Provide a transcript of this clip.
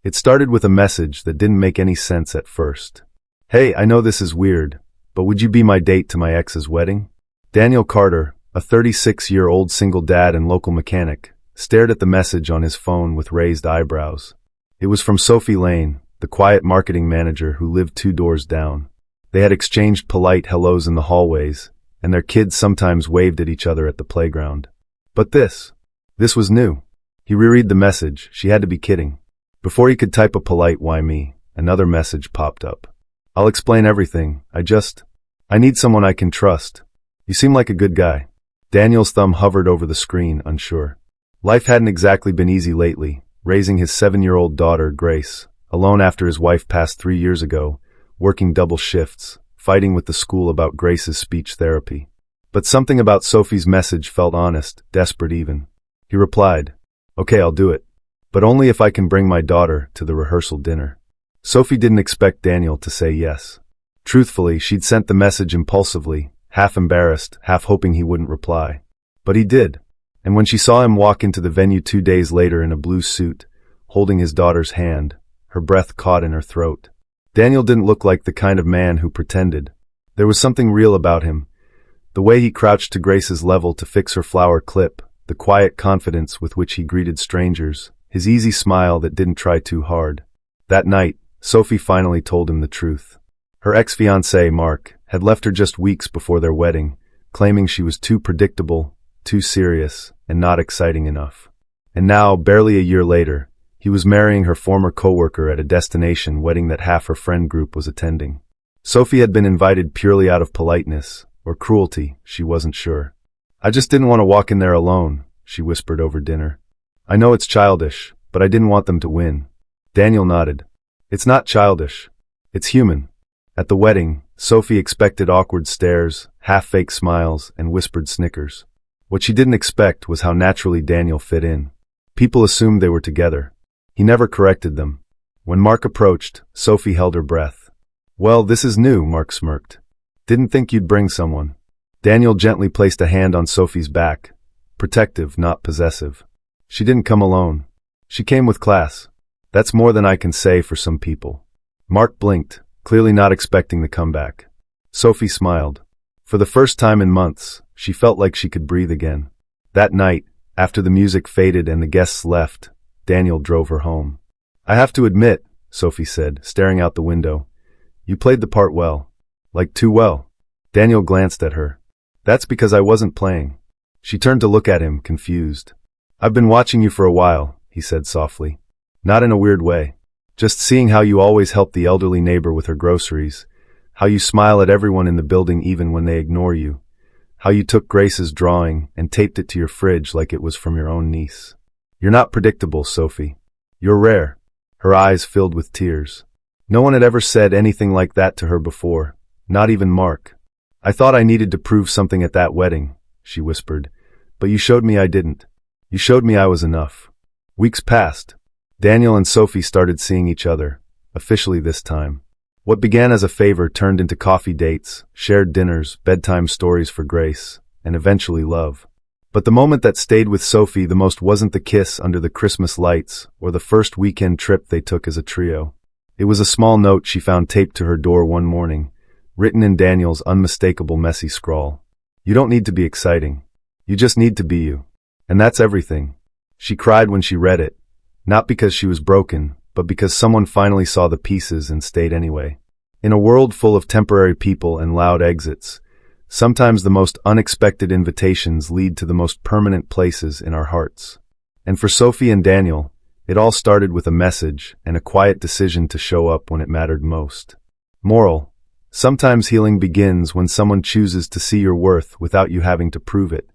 It started with a message that didn't make any sense at first. "Hey, I know this is weird, but would you be my date to my ex's wedding?" Daniel Carter, a 36-year-old single dad and local mechanic, stared at the message on his phone with raised eyebrows. It was from Sophie Lane, the quiet marketing manager who lived 2 doors down. They had exchanged polite hellos in the hallways, and their kids sometimes waved at each other at the playground. But this was new. He reread the message. She had to be kidding. Before he could type a polite "why me," another message popped up. "I'll explain everything. I need someone I can trust. You seem like a good guy." Daniel's thumb hovered over the screen, unsure. Life hadn't exactly been easy lately, raising his 7-year-old daughter, Grace, alone after his wife passed 3 years ago, working double shifts, fighting with the school about Grace's speech therapy. But something about Sophie's message felt honest, desperate even. He replied, "Okay, I'll do it. But only if I can bring my daughter to the rehearsal dinner." Sophie didn't expect Daniel to say yes. Truthfully, she'd sent the message impulsively, half embarrassed, half hoping he wouldn't reply. But he did. And when she saw him walk into the venue 2 days later in a blue suit, holding his daughter's hand, her breath caught in her throat. Daniel didn't look like the kind of man who pretended. There was something real about him. The way he crouched to Grace's level to fix her flower clip, the quiet confidence with which he greeted strangers, his easy smile that didn't try too hard. That night, Sophie finally told him the truth. Her ex-fiancé, Mark, had left her just weeks before their wedding, claiming she was too predictable, too serious, and not exciting enough. And now, barely a year later, he was marrying her former coworker at a destination wedding that half her friend group was attending. Sophie had been invited purely out of politeness, or cruelty, she wasn't sure. "I just didn't want to walk in there alone," she whispered over dinner. "I know it's childish, but I didn't want them to win." Daniel nodded. "It's not childish. It's human." At the wedding, Sophie expected awkward stares, half-fake smiles, and whispered snickers. What she didn't expect was how naturally Daniel fit in. People assumed they were together. He never corrected them. When Mark approached, Sophie held her breath. "Well, this is new," Mark smirked. "Didn't think you'd bring someone." Daniel gently placed a hand on Sophie's back, protective, not possessive. "She didn't come alone. She came with class. That's more than I can say for some people." Mark blinked, clearly not expecting the comeback. Sophie smiled. For the first time in months, she felt like she could breathe again. That night, after the music faded and the guests left, Daniel drove her home. "I have to admit," Sophie said, staring out the window, "you played the part well. Like too well." Daniel glanced at her. "That's because I wasn't playing." She turned to look at him, confused. "I've been watching you for a while," he said softly. "Not in a weird way. Just seeing how you always help the elderly neighbor with her groceries, how you smile at everyone in the building even when they ignore you, how you took Grace's drawing and taped it to your fridge like it was from your own niece. You're not predictable, Sophie. You're rare." Her eyes filled with tears. No one had ever said anything like that to her before, not even Mark. "I thought I needed to prove something at that wedding," she whispered, "but you showed me I didn't. You showed me I was enough." Weeks passed. Daniel and Sophie started seeing each other, officially this time. What began as a favor turned into coffee dates, shared dinners, bedtime stories for Grace, and eventually love. But the moment that stayed with Sophie the most wasn't the kiss under the Christmas lights or the first weekend trip they took as a trio. It was a small note she found taped to her door one morning, written in Daniel's unmistakable messy scrawl. "You don't need to be exciting. You just need to be you. And that's everything." She cried when she read it, not because she was broken, but because someone finally saw the pieces and stayed anyway. In a world full of temporary people and loud exits, sometimes the most unexpected invitations lead to the most permanent places in our hearts. And for Sophie and Daniel, it all started with a message and a quiet decision to show up when it mattered most. Moral: sometimes healing begins when someone chooses to see your worth without you having to prove it.